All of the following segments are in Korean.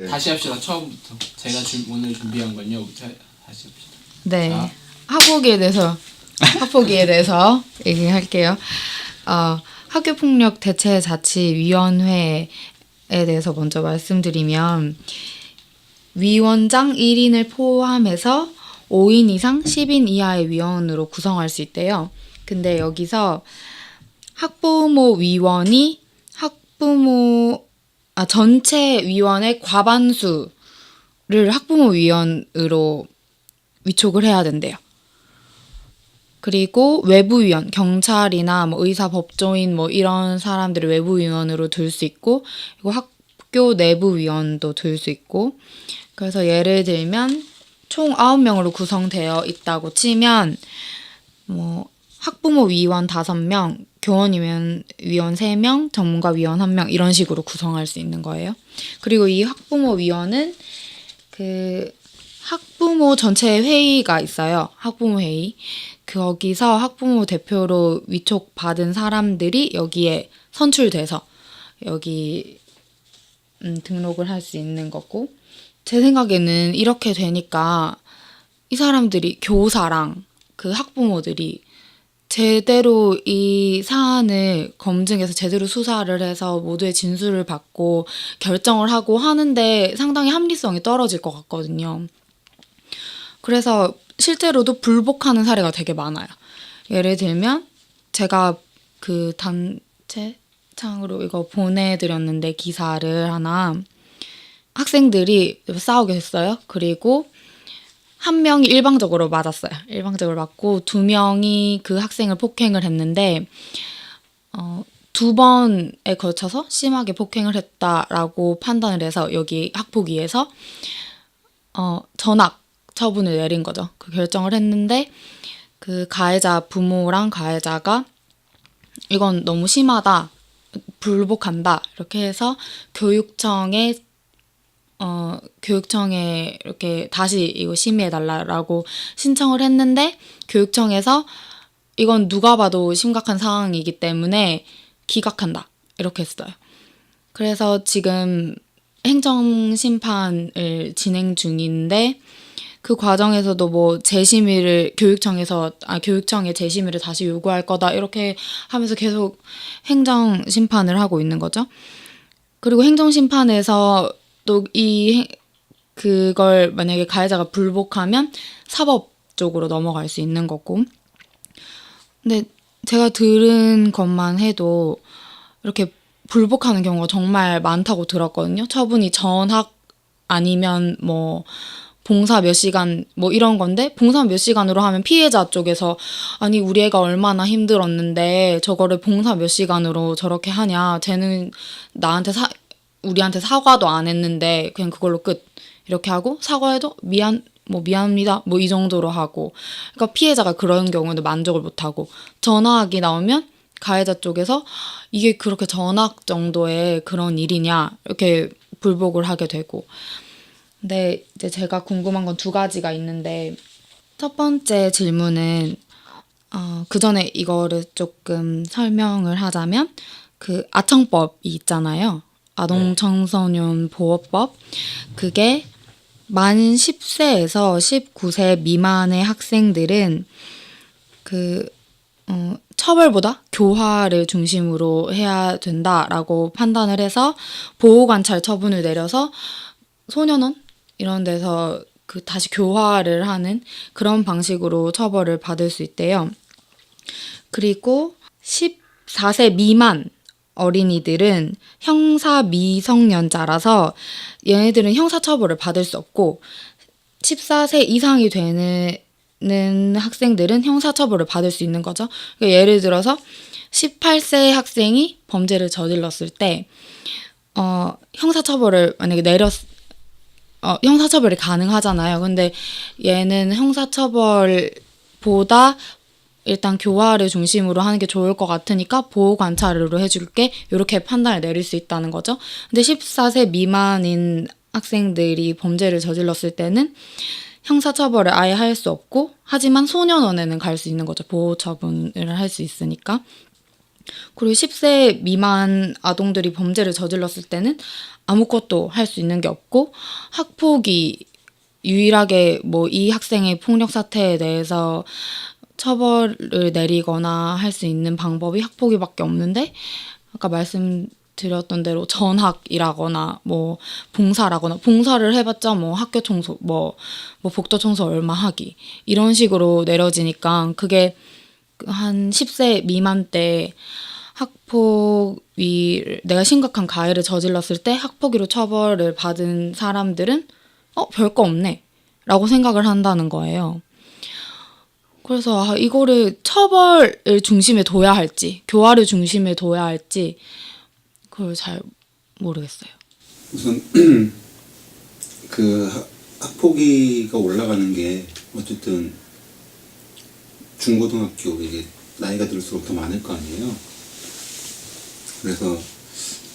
네. 다시 합시다. 처음부터. 제가 오늘 준비한 건요. 다시 합시다. 네. 자. 학폭위에 대해서 얘기할게요. 학교폭력대체자치위원회에 대해서 먼저 말씀드리면 위원장 1인을 포함해서 5인 이상 10인 이하의 위원으로 구성할 수 있대요. 근데 여기서 학부모 위원이 전체 위원의 과반수를 학부모 위원으로 위촉을 해야 된대요. 그리고 외부위원, 경찰이나 뭐 의사, 법조인 뭐 이런 사람들을 외부위원으로 둘 수 있고, 그리고 학교 내부위원도 둘 수 있고, 그래서 예를 들면 총 9명으로 구성되어 있다고 치면 뭐 학부모 위원 5명, 교원위원 3명, 전문가 위원 1명 이런 식으로 구성할 수 있는 거예요. 그리고 이 학부모 위원은 그 학부모 전체 회의가 있어요. 학부모 회의. 거기서 학부모 대표로 위촉받은 사람들이 여기에 선출돼서 여기 등록을 할 수 있는 거고, 제 생각에는 이렇게 되니까 이 사람들이 교사랑 그 학부모들이 제대로 이 사안을 검증해서 제대로 수사를 해서 모두의 진술을 받고 결정을 하고 하는데 상당히 합리성이 떨어질 것 같거든요. 그래서 실제로도 불복하는 사례가 되게 많아요. 예를 들면 제가 그 단체 창으로 이거 보내드렸는데 기사를 하나, 학생들이 싸우게 됐어요. 그리고 한 명이 일방적으로 맞았어요. 일방적으로 맞고 2명이 그 학생을 폭행을 했는데 2번에 걸쳐서 심하게 폭행을 했다라고 판단을 해서 여기 학폭위에서 전학 처분을 내린 거죠. 그 결정을 했는데 그 가해자 부모랑 가해자가 이건 너무 심하다, 불복한다 이렇게 해서 교육청에 이렇게 다시 이거 심의해달라고 신청을 했는데 교육청에서 이건 누가 봐도 심각한 상황이기 때문에 기각한다 이렇게 했어요. 그래서 지금 행정심판을 진행 중인데 그 과정에서도 뭐 재심의를 교육청에 재심의를 다시 요구할 거다 이렇게 하면서 계속 행정심판을 하고 있는 거죠. 그리고 행정심판에서 또 그걸 만약에 가해자가 불복하면 사법 쪽으로 넘어갈 수 있는 거고. 근데 제가 들은 것만 해도 이렇게 불복하는 경우가 정말 많다고 들었거든요. 처분이 전학 아니면 뭐 봉사 몇 시간 뭐 이런 건데, 봉사 몇 시간으로 하면 피해자 쪽에서 아니 우리 애가 얼마나 힘들었는데 저거를 봉사 몇 시간으로 저렇게 하냐, 쟤는 우리한테 사과도 안 했는데 그냥 그걸로 끝 이렇게 하고, 사과해도 미안합니다 뭐 이 정도로 하고, 그러니까 피해자가 그런 경우는 만족을 못하고, 전학이 나오면 가해자 쪽에서 이게 그렇게 전학 정도의 그런 일이냐 이렇게 불복을 하게 되고. 근데 이제 제가 궁금한 건 2가지가 있는데, 첫 번째 질문은 그 전에 이거를 조금 설명을 하자면 그 아청법이 있잖아요. 아동청소년 보호법. 그게 만 10세에서 19세 미만의 학생들은 처벌보다 교화를 중심으로 해야 된다라고 판단을 해서 보호관찰 처분을 내려서 소년원 이런 데서 다시 교화를 하는 그런 방식으로 처벌을 받을 수 있대요. 그리고 14세 미만 어린이들은 형사 미성년자라서 얘네들은 형사처벌을 받을 수 없고, 14세 이상이 되는 학생들은 형사처벌을 받을 수 있는 거죠. 그러니까 예를 들어서 18세 학생이 범죄를 저질렀을 때 형사처벌을 만약에 형사처벌이 가능하잖아요. 근데 얘는 형사처벌보다 일단 교화를 중심으로 하는 게 좋을 것 같으니까 보호관찰으로 해줄게 이렇게 판단을 내릴 수 있다는 거죠. 근데 14세 미만인 학생들이 범죄를 저질렀을 때는 형사처벌을 아예 할 수 없고, 하지만 소년원에는 갈 수 있는 거죠. 보호처분을 할 수 있으니까. 그리고 10세 미만 아동들이 범죄를 저질렀을 때는 아무것도 할 수 있는 게 없고 학폭이 유일하게 뭐 이 학생의 폭력 사태에 대해서 처벌을 내리거나 할 수 있는 방법이 학폭위밖에 없는데 아까 말씀드렸던 대로 전학이라거나 뭐 봉사라거나 봉사를 해봤자 뭐 학교 청소 뭐 복도 청소 얼마 하기 이런 식으로 내려지니까 그게 한 10세 미만 때 학폭위 내가 심각한 가해를 저질렀을 때 학폭위로 처벌을 받은 사람들은 별거 없네 라고 생각을 한다는 거예요. 그래서 이거를 처벌을 중심에 둬야 할지 교화를 중심에 둬야 할지 그걸 잘 모르겠어요. 우선 그 학폭위가 올라가는 게 어쨌든 중고등학교 이게 나이가 들수록 더 많을 거 아니에요. 그래서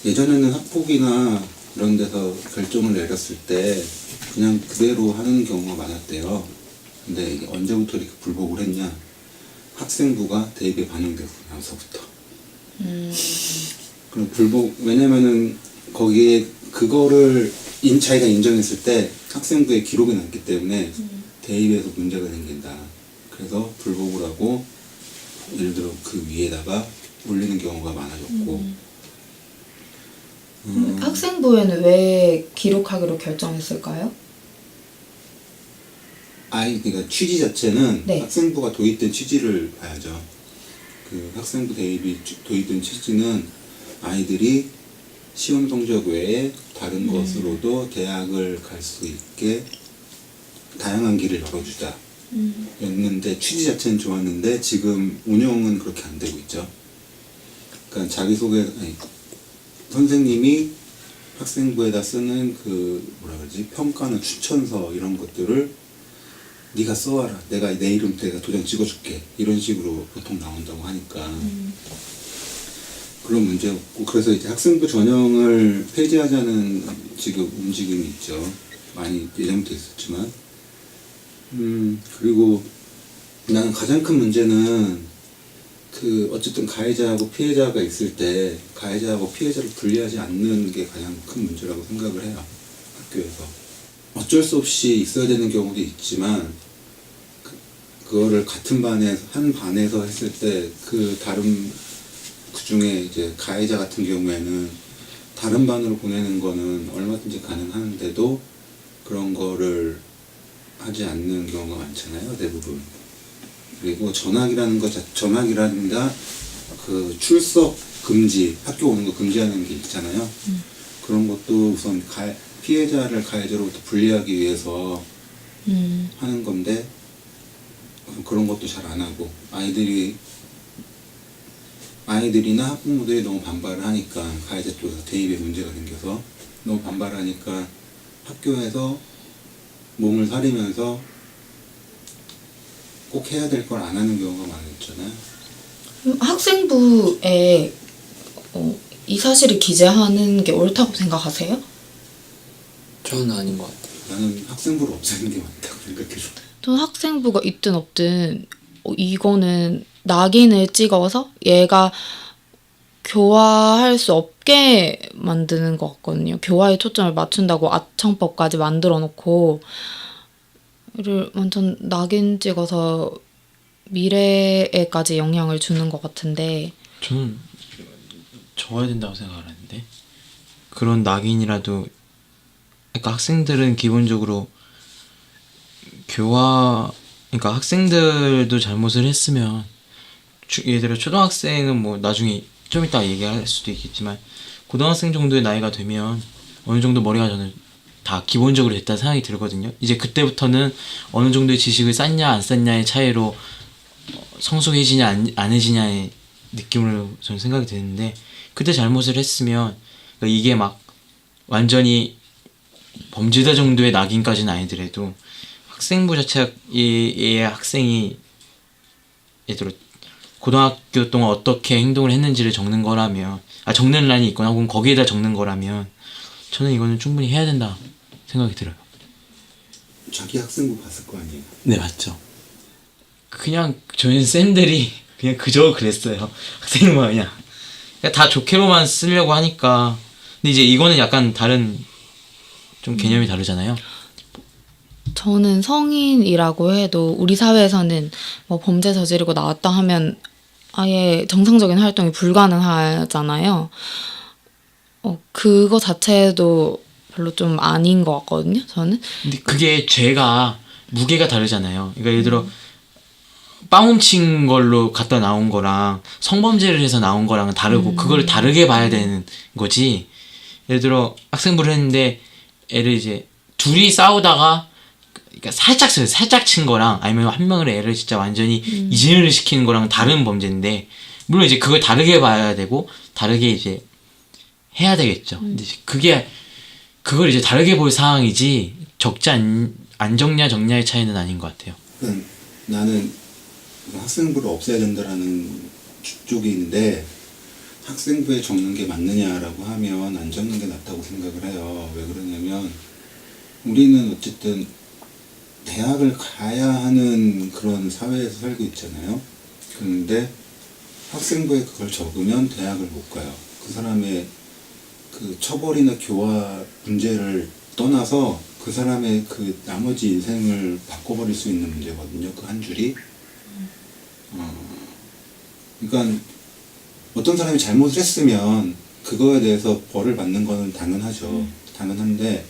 예전에는 학폭위나 이런 데서 결정을 내렸을 때 그냥 그대로 하는 경우가 많았대요. 근데 이게 언제부터 이렇게 불복을 했냐? 학생부가 대입에 반영되고 나서부터. 그럼 왜냐면은 거기에 그거를 자기가 인정했을 때 학생부에 기록이 남기 때문에 대입에서 문제가 생긴다. 그래서 불복을 하고 예를 들어 그 위에다가 올리는 경우가 많아졌고. 학생부에는 왜 기록하기로 결정했을까요? 그러니까 취지 자체는 네. 학생부가 도입된 취지를 봐야죠. 그 학생부 대입이 도입된 취지는 아이들이 시험 성적 외에 다른 것으로도 대학을 갈 수 있게 다양한 길을 열어주자 였는데 취지 자체는 좋았는데 지금 운영은 그렇게 안 되고 있죠. 그러니까 선생님이 학생부에다 쓰는 그 뭐라 그러지 평가나 추천서 이런 것들을 네가 써와라. 내가 내 이름 내가 도장 찍어줄게. 이런 식으로 보통 나온다고 하니까 그런 문제였고 그래서 이제 학생부 전형을 폐지하자는 지금 움직임이 있죠. 많이 예전부터 있었지만 그리고 나는 가장 큰 문제는 그 어쨌든 가해자하고 피해자가 있을 때 가해자하고 피해자를 분리하지 않는 게 가장 큰 문제라고 생각을 해요. 학교에서 어쩔 수 없이 있어야 되는 경우도 있지만 그거를 같은 한 반에서 했을 때 그 중에 이제 가해자 같은 경우에는 다른 반으로 보내는 거는 얼마든지 가능한데도 그런 거를 하지 않는 경우가 많잖아요, 대부분. 그리고 전학이라는 그 출석 금지, 학교 오는 거 금지하는 게 있잖아요. 그런 것도 우선 피해자를 가해자로부터 분리하기 위해서 하는 건데 그런 것도 잘 안 하고 아이들이나 학부모들이 너무 반발을 하니까 가해자 쪽에서 대입에 문제가 생겨서 너무 반발하니까 학교에서 몸을 사리면서 꼭 해야 될 걸 안 하는 경우가 많았잖아요. 학생부에 이 사실을 기재하는 게 옳다고 생각하세요? 저는 아닌 것 같아요. 나는 학생부를 없애는 게 맞다고 생각해요. 저는 학생부가 있든 없든 이거는 낙인을 찍어서 얘가 교화할 수 없게 만드는 것 같거든요. 교화에 초점을 맞춘다고 아청법까지 만들어 놓고 이를 완전 낙인 찍어서 미래에까지 영향을 주는 것 같은데 저는 적어야 된다고 생각을 하는데 그런 낙인이라도 그러니까 학생들은 기본적으로 그러니까 학생들도 잘못을 했으면 예를 들어 초등학생은 뭐 나중에 좀 이따 얘기할 수도 있겠지만 고등학생 정도의 나이가 되면 어느 정도 머리가 저는 다 기본적으로 됐다는 생각이 들거든요. 이제 그때부터는 어느 정도의 지식을 쌓냐 안 쌓냐의 차이로 성숙해지냐 안 해지냐의 느낌으로 저는 생각이 드는데 그때 잘못을 했으면 그러니까 이게 막 완전히 범죄자 정도의 낙인까지는 아니더라도 학생부 자체의 학생이 예를 들어 고등학교 동안 어떻게 행동을 했는지를 적는 거라면 적는 란이 있거나 혹은 거기에다 적는 거라면 저는 이거는 충분히 해야 된다 생각이 들어요. 자기 학생부 봤을 거 아니에요? 네, 맞죠. 그냥 저희 쌤들이 그냥 그저 그랬어요. 학생부가 그냥 다 좋게로만 쓰려고 하니까. 근데 이제 이거는 약간 다른 좀 개념이 다르잖아요. 저는 성인이라고 해도 우리 사회에서는 뭐 범죄 저지르고 나왔다 하면 아예 정상적인 활동이 불가능하잖아요. 그거 자체도 별로 좀 아닌 것 같거든요, 저는. 근데 그게 죄가 무게가 다르잖아요. 그러니까 예를 들어 빵 훔친 걸로 갖다 나온 거랑 성범죄를 해서 나온 거랑은 다르고 그걸 다르게 봐야 되는 거지. 예를 들어 학생부를 했는데 애를 이제 둘이 싸우다가 그러니까 살짝 친 거랑 아니면 한 명을 애를 진짜 완전히 이진을 시키는 거랑 다른 범죄인데 물론 이제 그걸 다르게 봐야 되고 다르게 이제 해야 되겠죠. 근데 이제 그걸 이제 다르게 볼 상황이지 적지 안 적냐 적냐의 차이는 아닌 것 같아요. 나는 학생부를 없애야 된다라는 쪽인데 학생부에 적는 게 맞느냐라고 하면 안 적는 게 낫다고 생각을 해요. 왜 그러냐면 우리는 어쨌든 대학을 가야 하는 그런 사회에서 살고 있잖아요. 그런데 학생부에 그걸 적으면 대학을 못 가요. 그 사람의 그 처벌이나 교화 문제를 떠나서 그 사람의 그 나머지 인생을 바꿔버릴 수 있는 문제거든요. 그 한 줄이. 그러니까 어떤 사람이 잘못을 했으면 그거에 대해서 벌을 받는 거는 당연하죠. 당연한데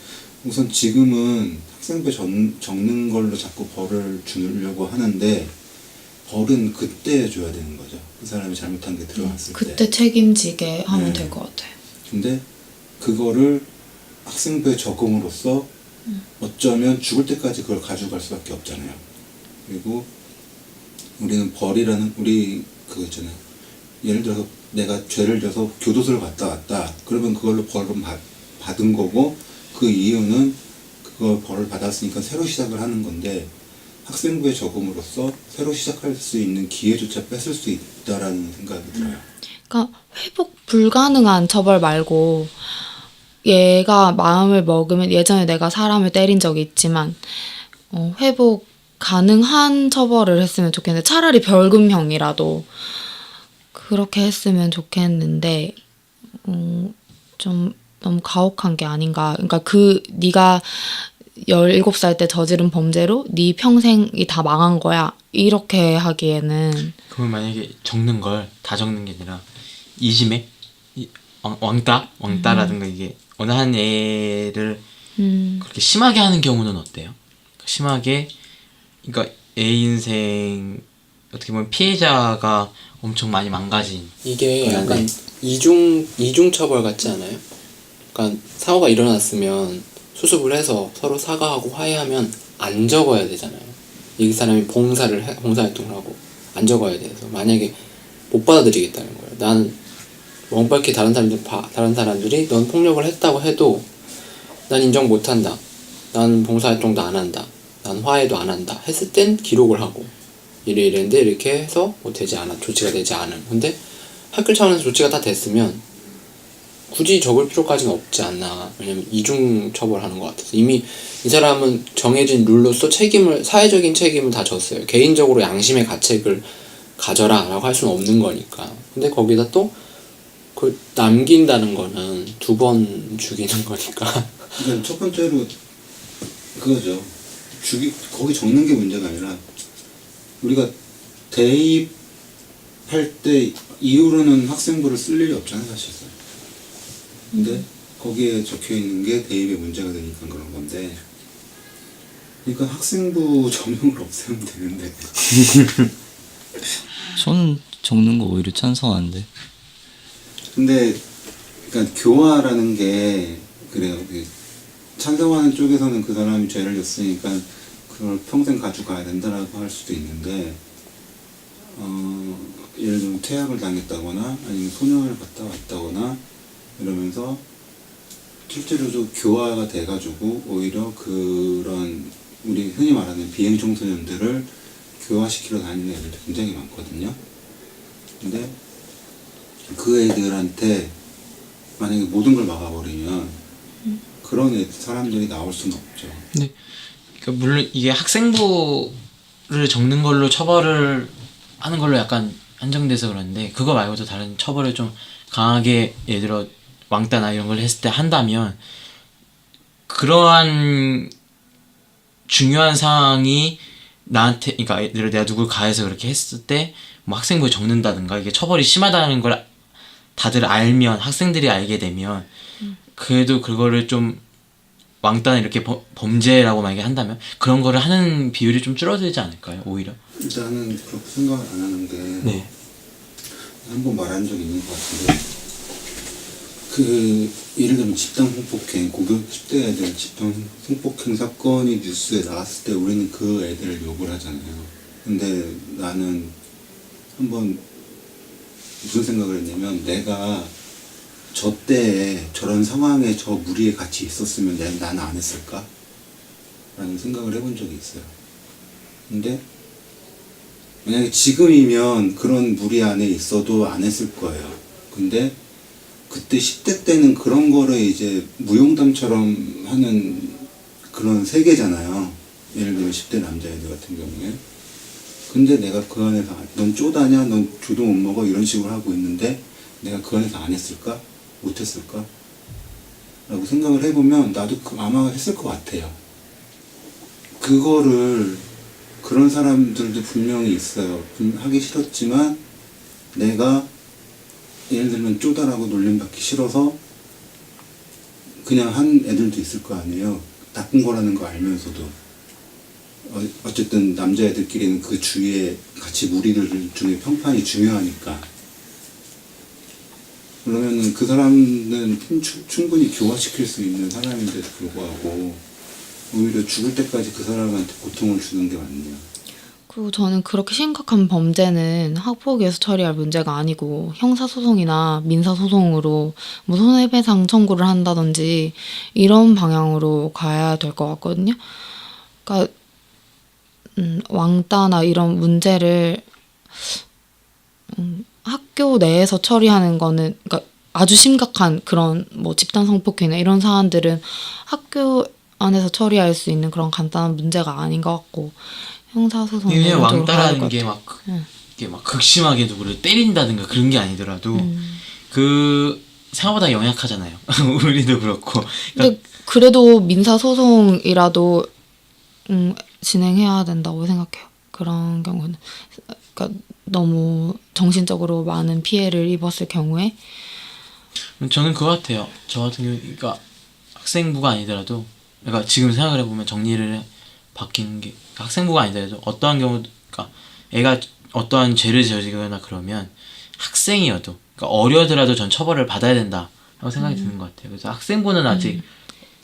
우선 지금은 학생부에 적는 걸로 자꾸 벌을 주려고 하는데 벌은 그때 줘야 되는 거죠. 그 사람이 잘못한 게 들어왔을 때. 그때 책임지게 하면 네. 될 것 같아요. 근데 그거를 학생부에 적음으로써 어쩌면 죽을 때까지 그걸 가져갈 수밖에 없잖아요. 그리고 우리는 벌이라는 우리 그거 있잖아요. 예를 들어서 내가 죄를 져서 교도소를 갔다 왔다. 그러면 그걸로 벌을 받은 거고 그 이유는 그걸 벌을 받았으니까 새로 시작을 하는 건데 학생부에 적음으로써 새로 시작할 수 있는 기회조차 뺏을 수 있다라는 생각이 들어요. 그러니까 회복 불가능한 처벌 말고 얘가 마음을 먹으면 예전에 내가 사람을 때린 적이 있지만 회복 가능한 처벌을 했으면 좋겠는데 차라리 벌금형이라도 그렇게 했으면 좋겠는데 좀 너무 가혹한 게 아닌가. 그러니까 네가 17살 때 저지른 범죄로 네 평생이 다 망한 거야. 이렇게 하기에는 그러면 만약에 적는 걸 다 적는 게 아니라 이지매? 왕따라든가 이게 어느 한 애를 그렇게 심하게 하는 경우는 어때요? 심하게 그러니까 애 인생 어떻게 보면 피해자가 엄청 많이 망가진 이게 그런데. 약간 이중 처벌 같지 않아요? 그러니까 사고가 일어났으면 수습을 해서 서로 사과하고 화해하면 안 적어야 되잖아요. 이 사람이 봉사활동을 하고 안 적어야 돼서 만약에 못 받아들이겠다는 거예요. 난 명백히 다른 사람들이 넌 폭력을 했다고 해도 난 인정 못한다. 난 봉사활동도 안 한다. 난 화해도 안 한다. 했을 땐 기록을 하고 이랬는데 이렇게 해서 뭐 조치가 되지 않음. 근데 학교 차원에서 조치가 다 됐으면 굳이 적을 필요까지는 없지 않나. 왜냐면 이중 처벌하는 것 같아서 이미 이 사람은 정해진 룰로서 사회적인 책임을 다 졌어요. 개인적으로 양심의 가책을 가져라 라고 할 수는 없는 거니까. 근데 거기다 또 그 남긴다는 거는 2번 죽이는 거니까. 그러니까 첫 번째로 그거죠. 거기 적는 게 문제가 아니라 우리가 대입할 때 이후로는 학생부를 쓸 일이 없잖아요, 사실상. 근데 거기에 적혀 있는 게 대입의 문제가 되니까 그런 건데. 그러니까 학생부 전형을 없애면 되는데. 저는 적는 거 오히려 찬성하는데. 근데 그러니까 교화라는 게 그래요. 찬성하는 쪽에서는 그 사람이 죄를 졌으니까 그걸 평생 가져가야 된다라고 할 수도 있는데 예를 들면 퇴학을 당했다거나 아니면 소년을 갔다 왔다거나 이러면서 실제로도 교화가 돼가지고 오히려 그런 우리 흔히 말하는 비행 청소년들을 교화시키러 다니는 애들도 굉장히 많거든요. 근데 그 애들한테 만약에 모든 걸 막아버리면 그런 사람들이 나올 수는 없죠. 근데 그러니까 물론 이게 학생부를 적는 걸로 처벌을 하는 걸로 약간 한정돼서 그런데 그거 말고도 다른 처벌을 좀 강하게 예를 들어 왕따나 이런 걸 했을 때 한다면 그러한 중요한 상황이 나한테, 그러니까 예를 들어 내가 누굴 가해서 그렇게 했을 때 뭐 학생부에 적는다든가 이게 처벌이 심하다는 걸 다들 알면, 학생들이 알게 되면 그래도 그거를 좀 왕따나 이렇게 범죄라고 만약에 한다면 그런 거를 하는 비율이 좀 줄어들지 않을까요? 오히려. 일단은 그렇게 생각을 안 하는 게 네. 한 번 말한 적이 있는 것 같은데, 그 예를 들면 집단 성폭행, 고교 10대 애들 집단 성폭행 사건이 뉴스에 나왔을 때 우리는 그 애들을 욕을 하잖아요. 근데 나는 한번 무슨 생각을 했냐면, 내가 저 때에 저런 상황에 저 무리에 같이 있었으면 나는 안 했을까? 라는 생각을 해본 적이 있어요. 근데 만약에 지금이면 그런 무리 안에 있어도 안 했을 거예요. 근데 그때 10대 때는 그런 거를 이제 무용담처럼 하는 그런 세계잖아요. 예를 들면 10대 남자애들 같은 경우에. 근데 내가 그 안에서 넌 쪼다냐? 넌 조도 못 먹어? 이런 식으로 하고 있는데 내가 그 안에서 안 했을까? 못 했을까? 라고 생각을 해보면 나도 아마 했을 것 같아요. 그거를 그런 사람들도 분명히 있어요. 하기 싫었지만 내가 예를 들면 쪼다라고 놀림받기 싫어서 그냥 한 애들도 있을 거 아니에요. 나쁜 거라는 거 알면서도. 어쨌든 남자애들끼리는 그 주위에 같이 무리들 중에 평판이 중요하니까. 그러면은 그 사람은 충분히 교화시킬 수 있는 사람인데도 불구하고 오히려 죽을 때까지 그 사람한테 고통을 주는 게 맞네요. 그리고 저는 그렇게 심각한 범죄는 학폭위에서 처리할 문제가 아니고 형사소송이나 민사소송으로 뭐 손해배상 청구를 한다든지 이런 방향으로 가야 될 것 같거든요. 그러니까 왕따나 이런 문제를 학교 내에서 처리하는 거는, 그러니까 아주 심각한 그런 뭐 집단 성폭행이나 이런 사안들은 학교 안에서 처리할 수 있는 그런 간단한 문제가 아닌 것 같고 형사소송 이게 이런 쪽으로 가야 왕따라는 될것 게 같아요. 막 이게 막 극심하게 누구를 때린다든가 그런 게 아니더라도 그 생각보다 영약하잖아요. 우리도 그렇고. 근데 그래도 민사소송이라도 진행해야 된다고 생각해요. 그런 경우는. 그러니까 너무 정신적으로 많은 피해를 입었을 경우에. 저는 그거 같아요. 저 같은 경우, 그러니까 학생부가 아니더라도, 그러니까 지금 생각을 해보면 정리를 바뀌는 게 학생부가 아니더라도 어떠한 경우, 그러니까 애가 어떠한 죄를 저지르거나 그러면 학생이어도, 그러니까 어려더라도 전 처벌을 받아야 된다라고 생각이 드는 것 같아요. 그래서 학생부는 아직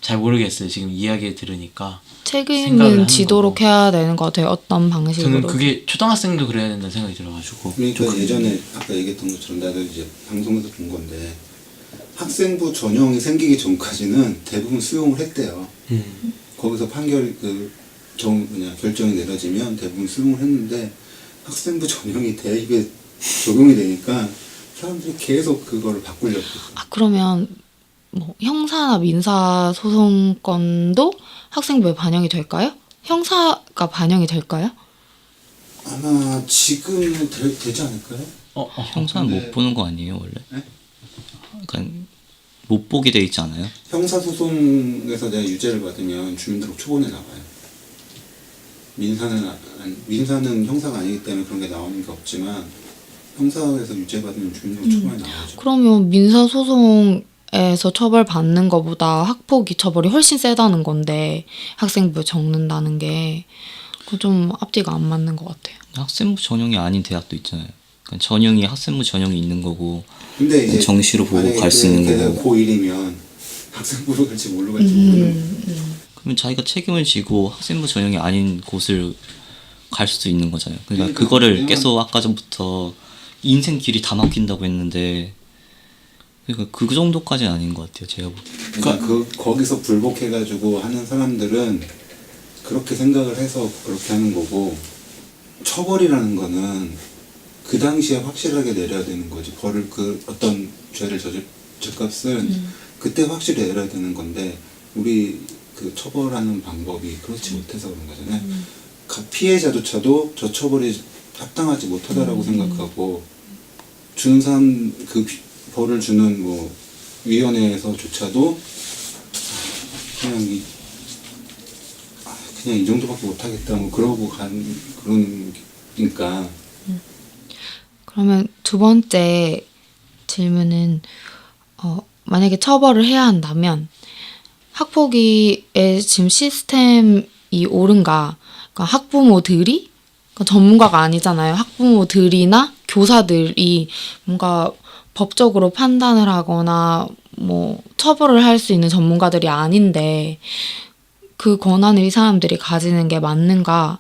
잘 모르겠어요. 지금 이야기를 들으니까. 생각을 책임은 하는 지도록 거고. 해야 되는 것 같아요. 어떤 방식으로. 저는 그게 초등학생도 그래야 된다는 생각이 들어가지고. 그러니까 예전에 아까 얘기했던 것처럼 나도 이제 방송에서 본 건데 학생부 전형이 생기기 전까지는 대부분 수용을 했대요. 거기서 판결이 결정이 내려지면 대부분 수용을 했는데 학생부 전형이 대입에 적용이 되니까 사람들이 계속 그거를 바꾸려고. 그러면 뭐 형사나 민사 소송건도 학생부에 반영이 될까요? 형사가 반영이 될까요? 아마 지금은 되지 않을까요? 형사는 근데- 못 보는 거 아니에요 원래? 네? 그러니까 못 보게 돼 있지 않아요? 형사소송에서 내가 유죄를 받으면 주민등록 초본에 나와요. 민사는 형사가 아니기 때문에 그런 게 나오는 게 없지만 형사에서 유죄 받으면 주민등록 초본에 나오죠. 그러면 민사 소송에서 처벌받는 것보다 학폭위 처벌이 훨씬 세다는 건데 학생부에 적는다는 게 그 좀 앞뒤가 안 맞는 것 같아요. 학생부 전형이 아닌 대학도 있잖아요. 그러니까 전형이 학생부 전형이 있는 거고 근데 이제 정시로 보고 만약에 갈 수 있는 걔가 거고. 고1이면 학생부로 갈지 뭘로 갈지 모르는. 그러면 자기가 책임을 지고 학생부 전형이 아닌 곳을 갈 수도 있는 거잖아요. 그러니까 그러니까 그거를 그냥- 계속 아까 전부터 인생길이 다 막힌다고 했는데 그러니까 그 정도까지는 아닌 것 같아요. 제가 보기엔. 그러니까 거기서 불복해가지고 하는 사람들은 그렇게 생각을 해서 그렇게 하는 거고, 처벌이라는 거는 그 당시에 확실하게 내려야 되는 거지. 어떤 죄를 죄값은 그때 확실히 내려야 되는 건데 우리 그 처벌하는 방법이 그렇지 못해서 그런 거잖아요. 피해자조차도 저 처벌이 합당하지 못하다라고 생각하고 주는 사람, 그 벌을 주는 뭐 위원회에서조차도 그냥 그냥 이 정도밖에 못하겠다 뭐 그러고 그런 거니까. 그러면 두 번째 질문은 만약에 처벌을 해야 한다면 학폭위의 지금 시스템이 옳은가? 그러니까 학부모들이 그러니까 전문가가 아니잖아요. 학부모들이나 교사들이 뭔가 법적으로 판단을 하거나 뭐 처벌을 할 수 있는 전문가들이 아닌데 그 권한을 이 사람들이 가지는 게 맞는가가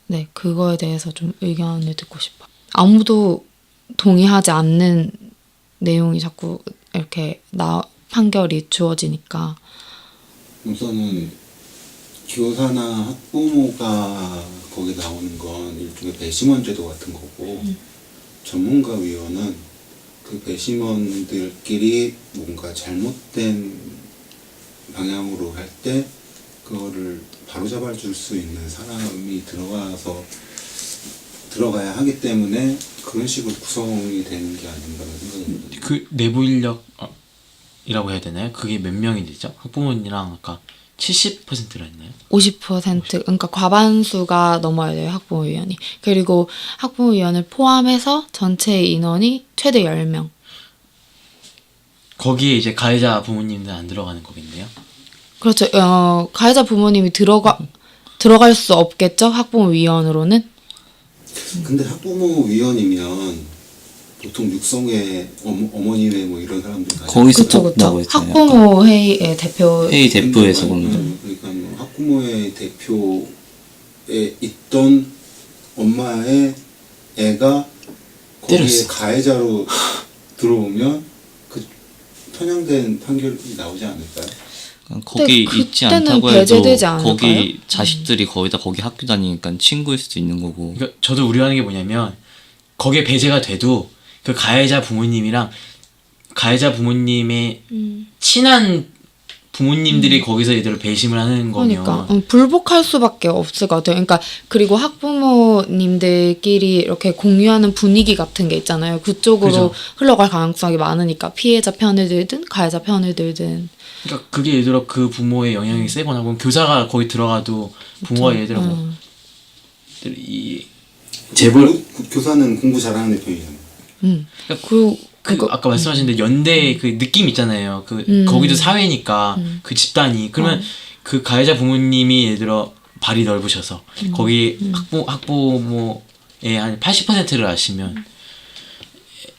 네, 그거에 대해서 좀 의견을 듣고 싶어요. 아무도 동의하지 않는 내용이 자꾸 이렇게 판결이 주어지니까. 우선은 교사나 학부모가 거기 나오는 건 일종의 배심원 제도 같은 거고 전문가 위원은 그 배심원들끼리 뭔가 잘못된 방향으로 할 때 그거를 바로잡아 줄 수 있는 사람이 들어가야 하기 때문에 그런 식으로 구성이 되는 게 아닌가라는 생각이 듭니다. 그 내부 인력이라고 해야 되나요? 그게 몇 명이 되죠? 학부모님이랑 아까 70%라 했나요? 50% 그러니까 과반수가 넘어야 돼요. 학부모위원이. 그리고 학부모위원을 포함해서 전체 인원이 최대 10명. 거기에 이제 가해자 부모님들 안 들어가는 거겠네요. 그렇죠. 가해자 부모님이 들어갈 수 없겠죠. 학부모위원으로는. 근데 학부모위원이면 보통 육성회, 어머니회 뭐 이런 사람들 거기서 그쵸. 뽑는다고 했잖아요. 학부모 회의의 대표. 회의 대표에서 뽑는. 그러니까 뭐 학부모회 대표에 있던 엄마의 애가 거기에 때렸어. 가해자로 들어오면 그 편향된 판결이 나오지 않을까요? 거기 근데 있지 그때는 않다고 해도 배제되지 않을까요? 거기 자식들이 거의 다 거기 학교 다니니까 친구일 수도 있는 거고. 그러니까 저도 우려하는 게 뭐냐면 거기에 배제가 돼도 그 가해자 부모님이랑 가해자 부모님의 친한 부모님들이 거기서 얘들을 배심을 하는 거면 그러니까 불복할 수밖에 없을 것 같아요. 그러니까 그리고 학부모님들끼리 이렇게 공유하는 분위기 같은 게 있잖아요. 그쪽으로 그죠. 흘러갈 가능성이 많으니까 피해자 편을 들든 가해자 편을 들든. 그러니까 그게 예를 들어 그 부모의 영향이 세거나 그럼 교사가 거기 들어가도 부모가 예를 들어 뭐 이 재벌 교사는 공부 잘하는 애 편이잖아요. 그 아까 말씀하신 데 연대 그 느낌 있잖아요. 그 거기도 사회니까 그 집단이 그러면 그 가해자 부모님이 예를 들어 발이 넓으셔서 거기 학부모의 한 80%를 아시면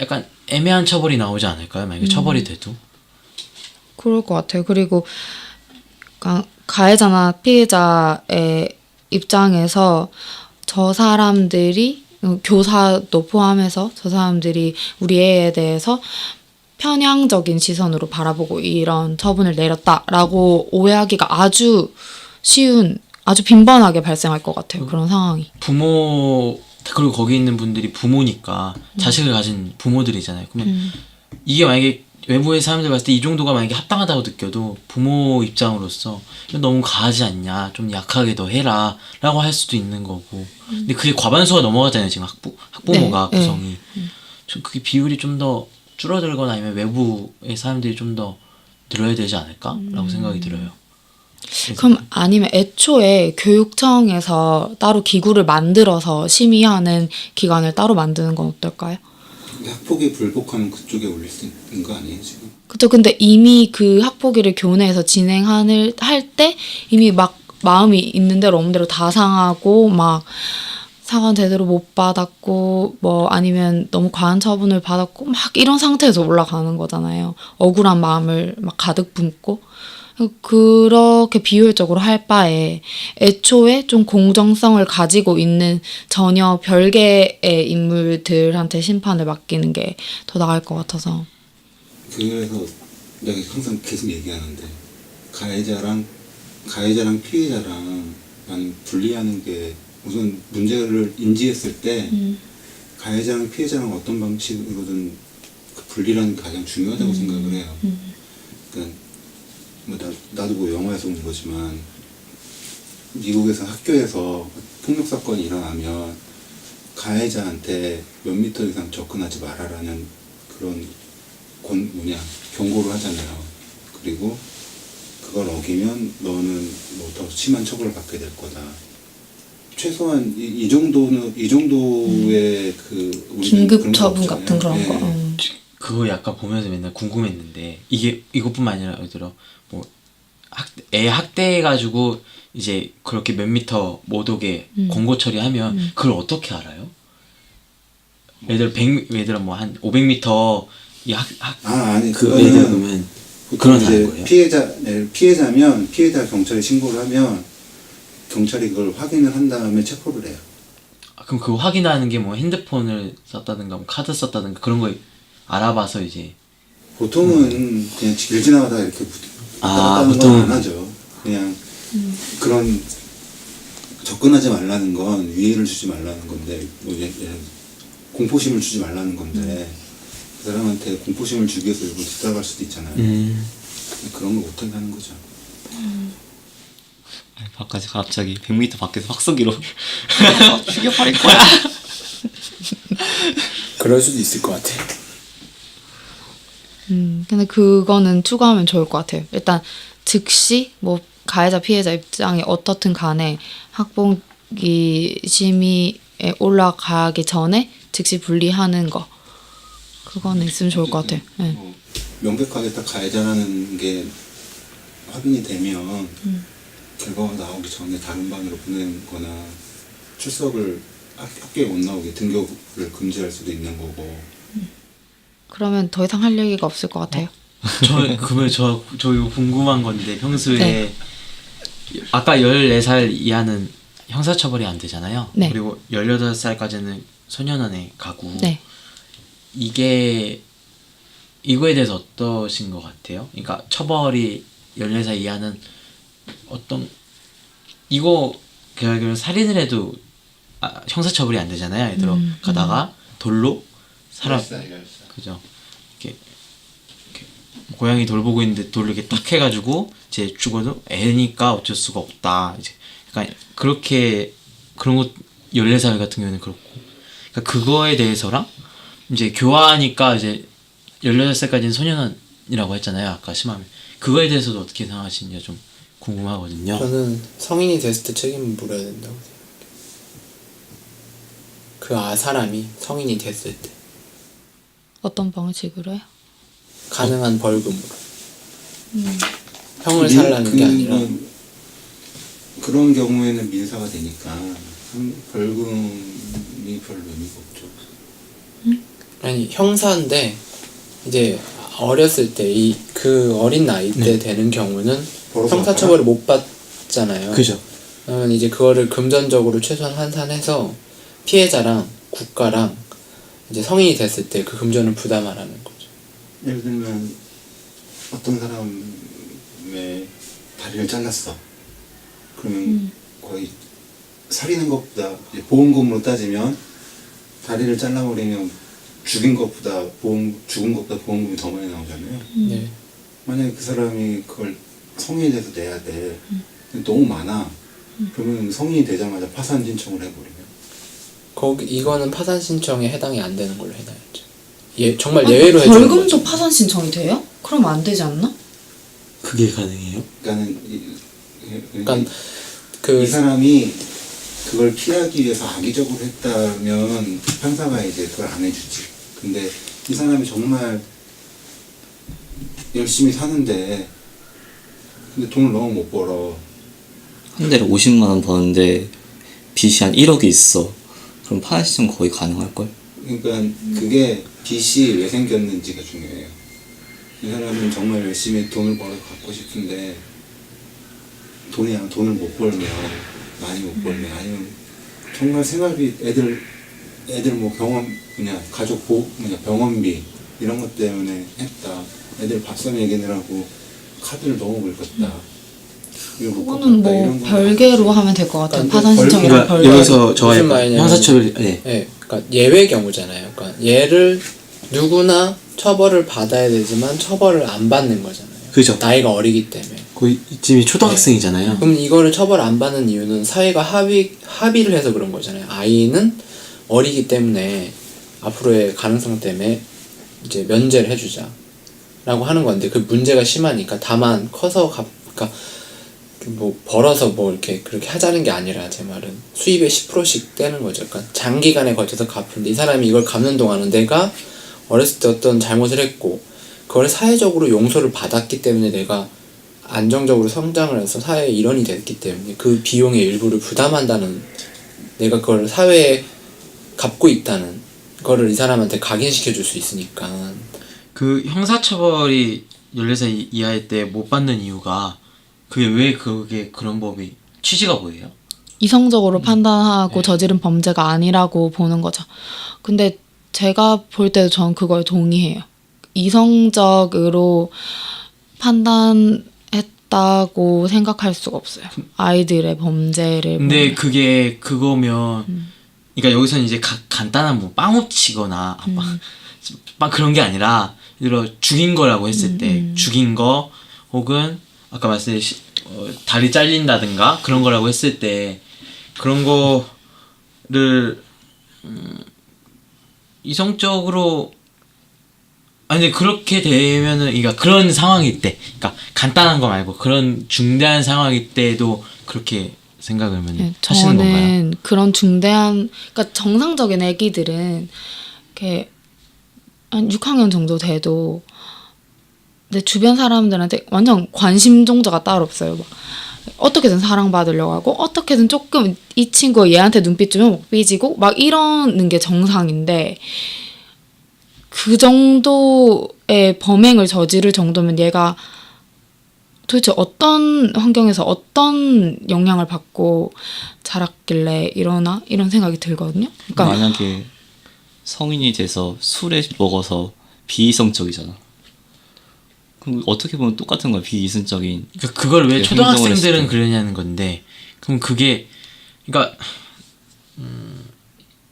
약간 애매한 처벌이 나오지 않을까요? 만약에 처벌이 돼도. 그럴 것 같아요. 그리고 가해자나 피해자의 입장에서 저 사람들이 교사도 포함해서 저 사람들이 우리 애에 대해서 편향적인 시선으로 바라보고 이런 처분을 내렸다라고 오해하기가 아주 쉬운, 아주 빈번하게 발생할 것 같아요. 그런 상황이. 부모 그리고 거기 있는 분들이 부모니까 자식을 가진 부모들이잖아요. 그러면 이게 만약에 외부의 사람들 봤을 때 이 정도가 만약에 합당하다고 느껴도 부모 입장으로서 이거 너무 과하지 않냐, 좀 약하게 더 해라 라고 할 수도 있는 거고. 근데 그게 과반수가 넘어가잖아요. 지금 학부모가 네, 구성이. 좀 그게 비율이 좀 더 줄어들거나 아니면 외부의 사람들이 좀 더 늘어야 되지 않을까라고 생각이 들어요. 그럼 아니면 애초에 교육청에서 따로 기구를 만들어서 심의하는 기관을 따로 만드는 건 어떨까요? 근데 학폭이 불복하면 그쪽에 올릴 수 있는 거 아니에요 지금? 그쵸. 근데 이미 그 학폭위를 교내에서 할 때 이미 막 마음이 있는 대로 없는 대로 다 상하고 막 사과는 제대로 못 받았고 뭐 아니면 너무 과한 처분을 받았고 막 이런 상태에서 올라가는 거잖아요. 억울한 마음을 막 가득 품고. 그렇게 비효율적으로 할 바에 애초에 좀 공정성을 가지고 있는 전혀 별개의 인물들한테 심판을 맡기는 게 더 나을 것 같아서. 그래서 내가 항상 계속 얘기하는데 가해자랑 피해자랑 나는 분리하는 게 우선 문제를 인지했을 때 가해자랑 피해자랑 어떤 방식으로든 그 분리라는 게 가장 중요하다고 생각을 해요. 그러니까 뭐 나도 뭐 영화에서 본 거지만 미국에서 학교에서 폭력 사건이 일어나면 가해자한테 몇 미터 이상 접근하지 말아라는 그런 경고를 하잖아요. 그리고 그걸 어기면 너는 뭐 더 심한 처벌을 받게 될 거다. 최소한 이 정도의 그 우리는 긴급 그런 거 처분 없잖아요. 같은 그런 예. 거. 그거 약간 보면서 맨날 궁금했는데 이게 이것뿐만 아니라 예를 들어 뭐 애 학대해가지고 이제 그렇게 몇 미터 못 오게 권고 처리하면 그걸 어떻게 알아요? 예를 들어 뭐 한 500m 아니 그 그거는 애들 보면 보통 그런 이제 거예요? 피해자면 피해자 경찰에 신고를 하면 경찰이 그걸 확인을 한 다음에 체포를 해요. 그럼 그거 확인하는 게 뭐 핸드폰을 썼다든가 뭐 카드 썼다든가 그런 거 알아봐서 이제 보통은 그냥 길 지나가다가 이렇게 아, 보통 보통은 안 하죠. 그냥 그런 접근하지 말라는 건 위해를 주지 말라는 건데 뭐 공포심을 주지 말라는 건데 그 사람한테 공포심을 주기 위해서 일부러 뒤따라갈 수도 있잖아요. 그런 거 못하게 하는 거죠. 바깥에 갑자기 100m 밖에서 확성기로 죽여버릴 거야. 그럴 수도 있을 것 같아. 근데 그거는 추가하면 좋을 것 같아요. 일단 즉시 뭐 가해자 피해자 입장이 어떻든 간에 학폭이 심의에 올라가기 전에 즉시 분리하는 거 그거는 있으면 좋을 것 같아요. 네. 뭐 명백하게 딱 가해자라는 게 확인이 되면 결과가 나오기 전에 다른 반으로 보내는 거나 출석을 학교에 못 나오게 등교를 금지할 수도 있는 거고. 그러면 더 이상 할 얘기가 없을 것 같아요. 그러면 저 이거 궁금한 건데 평소에 네. 아까 14살 이하는 형사처벌이 안 되잖아요. 네. 그리고 18살까지는 소년원에 가고 네. 이거에 대해서 어떠신 것 같아요? 그러니까 처벌이 14살 이하는 이거 결국 살인을 해도 형사처벌이 안 되잖아요. 예를 들어 가다가 돌로 사람 그죠? 이렇게 고양이 돌 보고 있는데 돌로 이렇게 딱 해가지고 이제 죽어도 애니까 어쩔 수가 없다. 이제 약간 그렇게 그런 것 14살 같은 경우는 그렇고 그러니까 그거에 대해서랑 이제 교화하니까 이제 18살까지는 소년원이라고 했잖아요. 아까 심하면 그거에 대해서도 어떻게 생각하시는지 좀 궁금하거든요. 저는 성인이 됐을 때 책임을 물어야 된다고 생각해요. 사람이 성인이 됐을 때 어떤 방식으로 해요? 가능한 벌금으로 형을 살라는 게 아니라 그런 경우에는 민사가 되니까 벌금이 별로 의미가 없죠. 아니 형사인데 이제 어렸을 때 그 어린 나이 때 되는 경우는 벌어서 형사처벌을 못 받잖아요. 그죠? 그러면 이제 그거를 금전적으로 최소한 환산해서 피해자랑 국가랑 이제 성인이 됐을 때 그 금전을 부담하라는 거죠. 예를 들면 어떤 사람의 다리를 잘랐어. 그러면 거의 살리는 것보다 이제 보험금으로 따지면 다리를 잘라버리면 죽은 것보다 보험금이 더 많이 나오잖아요. 네. 만약에 그 사람이 그걸 성인이 돼서 내야 돼. 근데 너무 많아. 그러면 성인이 되자마자 파산 신청을 해버리면. 이거는 파산 신청에 해당이 안 되는 걸로 해놔야죠. 정말 예외로 해주는 벌금도 거죠. 파산 신청이 돼요? 그럼 안 되지 않나? 그게 가능해요? 그러니까는 그러니까 이 사람이 그걸 피하기 위해서 악의적으로 했다면 판사가 이제 그걸 안 해주지. 근데 이 사람이 정말 열심히 사는데 근데 돈을 너무 못 벌어. 한 달에 50만 원 버는데 빚이 한 1억이 있어. 그럼 파산 신청 거의 가능할걸? 그러니까 그게 빚이 왜 생겼는지가 중요해요. 이 사람은 정말 열심히 돈을 벌어 갖고 싶은데 돈을 못 벌면 많이 못 벌면 아니면 정말 생활비 애들 뭐 가족 병원비 이런 것 때문에 했다. 애들 밥사 먹이느라고 카드를 너무 긁었다. 이거 못 그거는 갚았다. 뭐 이런 거 별개로 하면 될 것 같아요. 그러니까 파산 신청이랑 그러니까 별개. 여기서 저가 무슨 약간 말이냐면 형사처벌 그러니까 예외 경우잖아요. 그러니까 얘를 누구나 처벌을 받아야 되지만 처벌을 안 받는 거잖아요. 그죠. 나이가 어리기 때문에. 거의 이쯤이 초등학생이잖아요. 그럼 이거를 처벌 안 받는 이유는 사회가 합의를 해서 그런 거잖아요. 아이는 어리기 때문에 앞으로의 가능성 때문에 이제 면제를 해주자. 라고 하는 건데 그 문제가 심하니까 다만 커서 그러니까 뭐 벌어서 뭐 이렇게 그렇게 하자는 게 아니라 제 말은 수입의 10%씩 떼는 거죠. 그러니까 장기간에 걸쳐서 갚는데 이 사람이 이걸 갚는 동안은 내가 어렸을 때 어떤 잘못을 했고 그걸 사회적으로 용서를 받았기 때문에 내가 안정적으로 성장을 해서 사회의 일원이 됐기 때문에 그 비용의 일부를 부담한다는 내가 그걸 사회에 갚고 있다는 거를 이 사람한테 각인시켜 줄 수 있으니까 그 형사처벌이 14살 이하일 때 못 받는 이유가 그게 왜 그게 그런 법이 취지가 뭐예요? 이성적으로 판단하고 저지른 범죄가 아니라고 보는 거죠. 근데 제가 볼 때도 전 그걸 동의해요. 이성적으로 판단했다고 생각할 수가 없어요. 아이들의 범죄를 근데 보면. 그게 그거면 그러니까 여기서는 이제 간단한 뭐 빵 훔치거나 막 그런 게 아니라 예를 들어 죽인 거라고 했을 때 죽인 거 혹은 아까 말씀드린 다리 잘린다든가 그런 거라고 했을 때 그런 거를 이성적으로 아니 그렇게 되면은 그러니까 그런 상황일 때 그러니까 간단한 거 말고 그런 중대한 상황일 때도 그렇게 생각을 네, 하시는 건가요? 저는 그런 중대한 그러니까 정상적인 애기들은 이렇게 한 6학년 정도 돼도 내 주변 사람들한테 완전 관심 종자가 따로 없어요. 막 어떻게든 사랑받으려고 하고 어떻게든 조금 이 친구 얘한테 눈빛 주면 막 삐지고 막 이러는 게 정상인데 그 정도의 범행을 저지를 정도면 얘가 도대체 어떤 환경에서 어떤 영향을 받고 자랐길래 이러나 이런 생각이 들거든요. 그러니까 만약에 성인이 돼서 술에 먹어서 비이성적이잖아. 그럼 어떻게 보면 똑같은 거야. 비이성적인. 그러니까 그걸 왜 그 초등학생들은 행동을 했을 때. 그러냐는 건데 그럼 그게 그러니까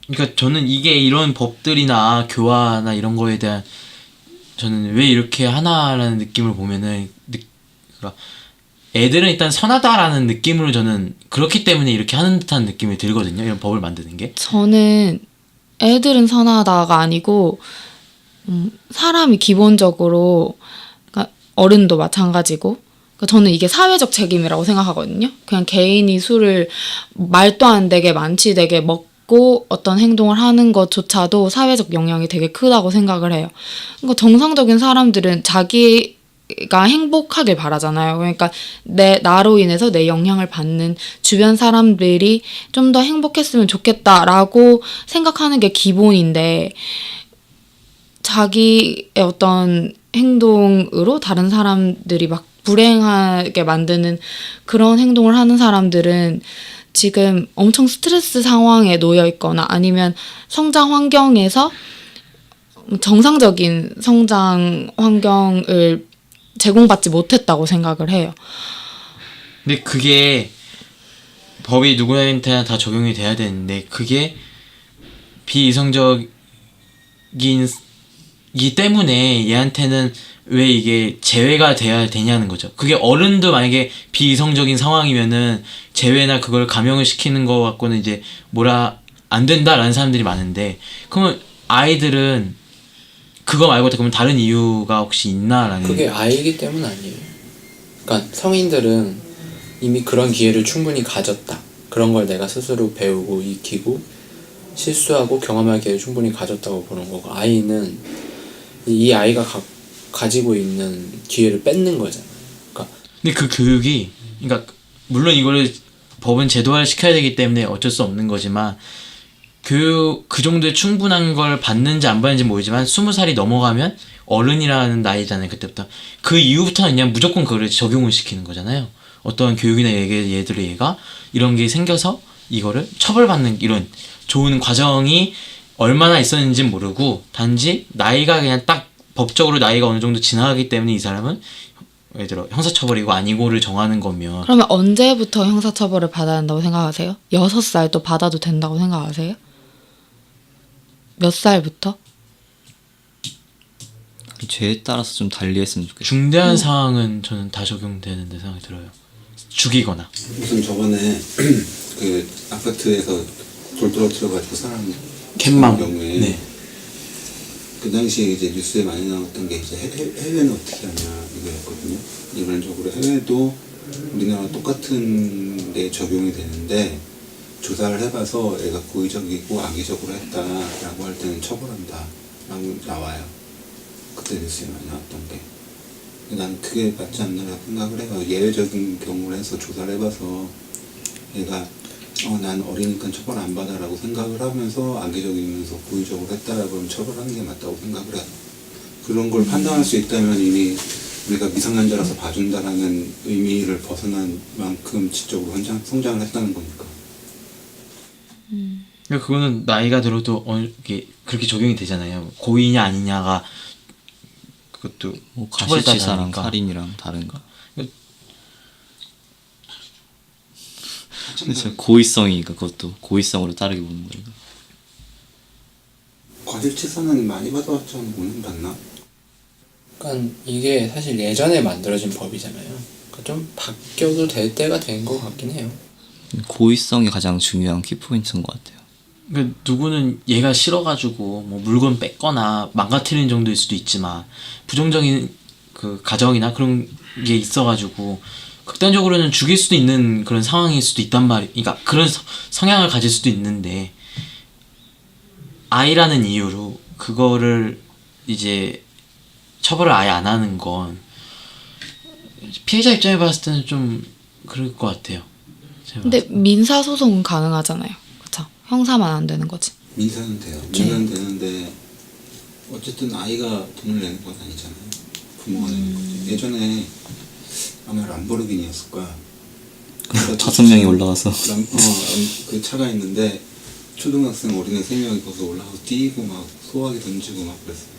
그러니까 저는 이게 이런 법들이나 교화나 이런 거에 대한 저는 왜 이렇게 하나라는 느낌을 보면은 그러니까 애들은 일단 선하다라는 느낌으로 저는 그렇기 때문에 이렇게 하는 듯한 느낌이 들거든요. 이런 법을 만드는 게. 저는 애들은 선하다가 아니고 사람이 기본적으로 그러니까 어른도 마찬가지고 그러니까 저는 이게 사회적 책임이라고 생각하거든요. 그냥 개인이 술을 말도 안 되게 만취되게 먹고 어떤 행동을 하는 것조차도 사회적 영향이 되게 크다고 생각을 해요. 그러니까 정상적인 사람들은 자기가 행복하길 바라잖아요. 그러니까 나로 인해서 내 영향을 받는 주변 사람들이 좀 더 행복했으면 좋겠다라고 생각하는 게 기본인데 자기의 어떤 행동으로 다른 사람들이 막 불행하게 만드는 그런 행동을 하는 사람들은 지금 엄청 스트레스 상황에 놓여 있거나 아니면 성장 환경에서 정상적인 성장 환경을 제공받지 못했다고 생각을 해요. 근데 그게 법이 누구한테나 다 적용이 돼야 되는데 그게 비이성적이기 때문에 얘한테는 왜 이게 제외가 돼야 되냐는 거죠. 그게 어른도 만약에 비이성적인 상황이면은 제외나 그걸 감형을 시키는 거 갖고는 이제 뭐라 안 된다라는 사람들이 많은데 그러면 아이들은 그거 말고 그러면 다른 이유가 혹시 있나라는 그게 아이기 때문 아니에요. 그러니까 성인들은 이미 그런 기회를 충분히 가졌다. 그런 걸 내가 스스로 배우고 익히고 실수하고 경험할 기회를 충분히 가졌다고 보는 거고 아이는 이 아이가 가지고 있는 기회를 뺏는 거잖아요. 그러니까 근데 그 교육이 그러니까 물론 이거를 법은 제도화를 시켜야 되기 때문에 어쩔 수 없는 거지만 교육 그 정도의 충분한 걸 받는지 안 받는지 모르지만 20살이 넘어가면 어른이라는 나이잖아요. 그때부터 그 이후부터는 그냥 무조건 그걸 적용을 시키는 거잖아요. 어떤 교육이나 얘가 이런 게 생겨서 이거를 처벌받는 이런 좋은 과정이 얼마나 있었는지는 모르고 단지 나이가 그냥 딱 법적으로 나이가 어느 정도 지나가기 때문에 이 사람은 예를 들어 형사처벌이고 아니고를 정하는 거면 그러면 언제부터 형사처벌을 받아야 한다고 생각하세요? 6살 또 받아도 된다고 생각하세요? 몇 살부터? 죄에 따라서 좀 달리했으면 좋겠어요. 중대한 사항은 저는 다 적용되는데 생각이 들어요. 죽이거나 무슨 저번에 그 아파트에서 돌 떨어뜨려가지고 사람 캔망. 죽은 경우에 네. 그 당시에 이제 뉴스에 많이 나왔던 게 이제 해외는 어떻게 하냐 이거였거든요. 일반적으로 해외도 우리나라 똑같은 데 적용이 되는데 조사를 해봐서 애가 고의적이고 악의적으로 했다라고 할 때는 처벌한다 라고 나와요. 그때 뉴스에 많이 나왔던 게. 난 그게 맞지 않나라고 생각을 해요. 예외적인 경우를 해서 조사를 해봐서 얘가 난 어리니까 처벌 안 받아라고 생각을 하면서 악의적이면서 고의적으로 했다라고 하면 처벌하는 게 맞다고 생각을 해요. 그런 걸 판단할 수 있다면 이미 우리가 미성년자라서 봐준다라는 의미를 벗어난 만큼 지적으로 성장을 했다는 거니까. 그러니까 그거는 나이가 들어도 이게 그렇게 적용이 되잖아요. 고의냐 아니냐가 그것도 뭐 처벌에 따라 가시치사랑 다르니까. 살인이랑 다른가? 그래서 고의성이니까 그것도 고의성으로 따르게 보는 거니까. 과실치사는 많이 받아왔죠. 오는 받나? 그러니까 이게 사실 예전에 만들어진 법이잖아요. 그러니까 좀 바뀌어도 될 때가 된 것 같긴 해요. 고의성이 가장 중요한 키포인트인 것 같아요. 그 누구는 얘가 싫어가지고 뭐 물건 뺏거나 망가뜨리는 정도일 수도 있지만 부정적인 그 가정이나 그런 게 있어가지고 극단적으로는 죽일 수도 있는 그런 상황일 수도 있단 말이. 그러니까 그런 성향을 가질 수도 있는데 아이라는 이유로 그거를 이제 처벌을 아예 안 하는 건 피해자 입장에 봤을 때는 좀 그럴 것 같아요. 제가 근데 민사 소송은 가능하잖아요. 그렇죠? 형사만 안 되는 거지. 민사는 돼요. 민사는 되는데 어쨌든 아이가 돈을 내는 건 아니잖아요. 부모가 내는 거지. 예전에 아마 람보르기니였을 거야. 5명이 올라가서 그 차가 있는데 초등학생 어린애 3명이 거기서 올라가서 뛰고 막 소화기 던지고 막 그랬어요.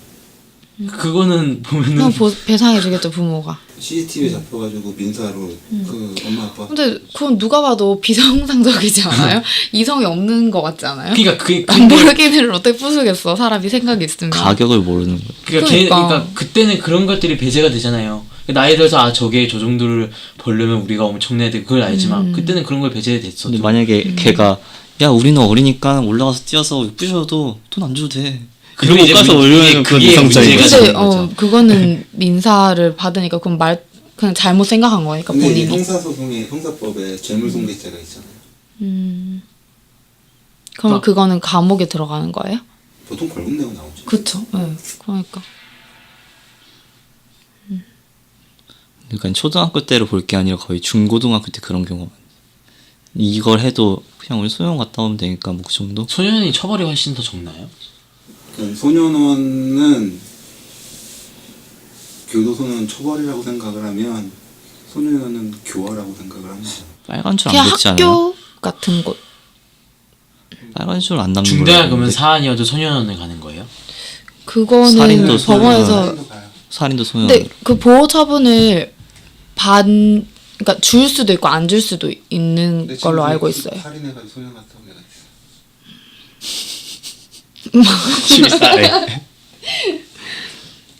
그거는 보면은 그럼 배상해주겠죠 부모가. CCTV에 잡혀가지고 민사로 그 엄마 아빠 근데 그건 누가 봐도 비정상적이지 않아요? 이성이 없는 것 같지 않아요? 그러니까 그게 람보르기니를 어떻게 부수겠어? 사람이 생각이 있으면. 가격을 모르는 거예요. 그러니까. 그때는 그런 것들이 배제가 되잖아요. 나이 들어서 저게 저 정도를 벌려면 우리가 엄청내야 돼 그걸 알지만 그때는 그런 걸 배제됐어. 근데 만약에 걔가 야 우리는 어리니까 올라가서 뛰어서 부셔도 돈 안 줘도 돼. 그리고 이러고 이제 가서 올려면 그건 그게 이성적인 문제가 거죠. 근데 되는 거죠. 그거는 민사를 받으니까 그건 그냥 잘못 생각한 거니까 근데 이제 본인이. 형사소송에 형사법에 재물손괴죄가 있잖아요. 그럼 그러니까 그거는 감옥에 들어가는 거예요? 보통 벌금 내고 나오죠. 그쵸. 네. 그러니까. 그러니까 초등학교 때로 볼 게 아니라 거의 중고등학교 때 그런 경우가 많아요. 이걸 해도 그냥 우리 소년 갔다 오면 되니까 뭐 그 정도? 소년이 처벌이 훨씬 더 적나요? 그 소년원은 교도소는 처벌이라고 생각을 하면 소년원은 교화라고 생각을 합니다. 빨간 줄 그냥 안 뱉지 않아요? 학교 같은 곳. 빨간 줄 안 남는 중대한 걸로 그러면 알았는데. 사안이어도 소년원을 가는 거예요? 그거는 살인도 법원에서 살인도 가요. 살인도 소년으로. 근데 그 보호 처분을 그러니까 줄 수도 있고 안 줄 수도 있는 근데 걸로 지금 알고 있어요. 살인해가지고 소년 같다고 내가 있어. 실사래.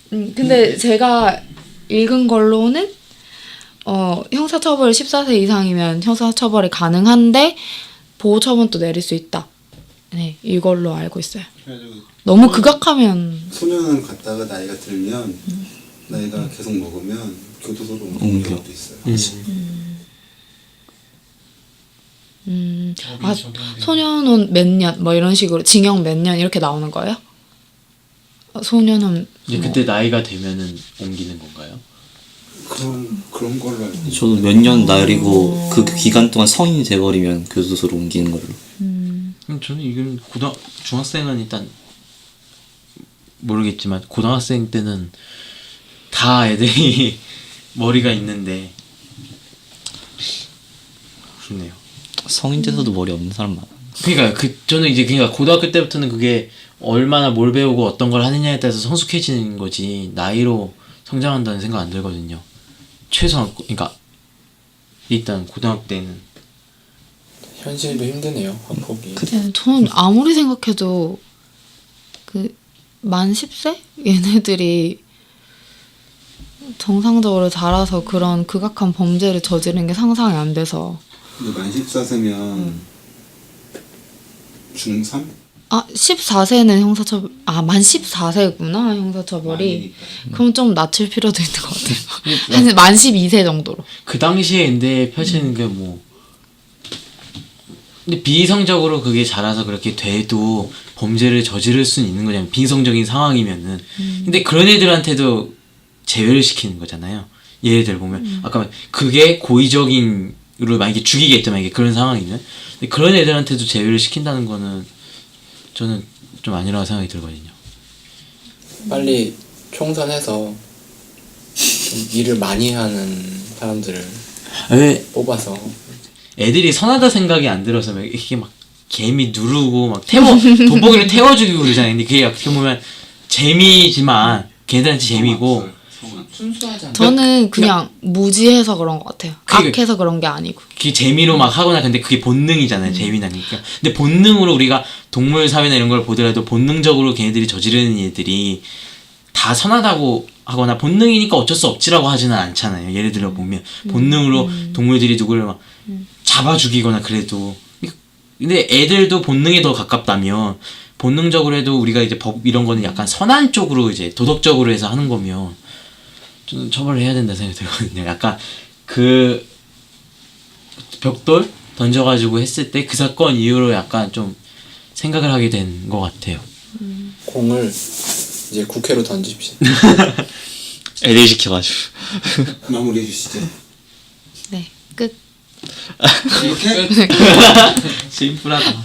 근데 제가 읽은 걸로는 형사처벌 14세 이상이면 형사처벌이 가능한데 보호처분도 내릴 수 있다. 네, 이걸로 알고 있어요. 그래가지고 너무 극악하면 소년원 갔다가 나이가 들면 나이가 계속 먹으면 교도소로 옮기는 경우도 있어요. 소년원 몇 년, 뭐 이런 식으로 징역 몇 년 이렇게 나오는 거예요? 소년원 이제 그때 나이가 되면은 옮기는 건가요? 그런 걸로 알고 있어요. 저도 몇 년 날이고 그 기간 동안 성인이 돼버리면 교도소로 옮기는 걸로. 그럼 저는 이건 중학생은 일단 모르겠지만 고등학생 때는 다 애들이 머리가 있는데 그렇네요. 성인 돼서도 머리 없는 사람 많아. 그러니까 저는 이제 그러니까 고등학교 때부터는 그게 얼마나 뭘 배우고 어떤 걸 하느냐에 따라서 성숙해지는 거지 나이로 성장한다는 생각 안 들거든요. 최소한 그러니까 일단 고등학교 때는 현실도 힘드네요. 학폭이. 네, 저는 아무리 생각해도 그 만 10세? 얘네들이 정상적으로 자라서 그런 극악한 범죄를 저지르는 게 상상이 안 돼서. 근데 만 14세면 중3? 아 14세는 형사처벌 만 14세구나 형사처벌이. 아니니까. 그럼 좀 낮출 필요도 있는 것 같아요. 한 만 12세 정도로. 그 당시에 근데 펼치는 게 뭐 근데 비이성적으로 그게 자라서 그렇게 돼도 범죄를 저지를 수는 있는 거잖아요. 비이성적인 상황이면은. 근데 그런 애들한테도 제외를 시키는 거잖아요. 예를 들어 보면 아까 그게 고의적인으로 만약에 죽이겠다 만약에 그런 상황이면 근데 그런 애들한테도 제외를 시킨다는 거는 저는 좀 아니라고 생각이 들거든요. 빨리 총선해서 좀 일을 많이 하는 사람들을 왜 뽑아서 애들이 선하다 생각이 안 들어서 막 이게 막 개미 누르고 막 돋보기를 태워 죽이고 그러잖아요. 근데 그게 어떻게 보면 재미지만 걔들한테 재미고 순수하잖아. 저는 그냥 무지해서 그런 것 같아요. 그게- 악해서 그런 게 아니고. 그게 재미로 막 하거나 근데 그게 본능이잖아요. 재미나니까. 근데 본능으로 우리가 동물 사회나 이런 걸 보더라도 본능적으로 걔네들이 저지르는 일들이 다 선하다고 하거나 본능이니까 어쩔 수 없지라고 하지는 않잖아요. 예를 들어 보면 본능으로 동물들이 누구를 막 잡아 죽이거나 그래도 근데 애들도 본능에 더 가깝다면 본능적으로 해도 우리가 이제 법 이런 거는 약간 선한 쪽으로 이제 도덕적으로 해서 하는 거면 저는 처벌을 해야 된다 생각이 들거든요. 약간 그 벽돌 던져가지고 했을 때 그 사건 이후로 약간 좀 생각을 하게 된 것 같아요. 공을 이제 국회로 던집시다. 애들 시켜가지고. 마무리해 주시죠. 네, 끝. 이렇게? 심플하다.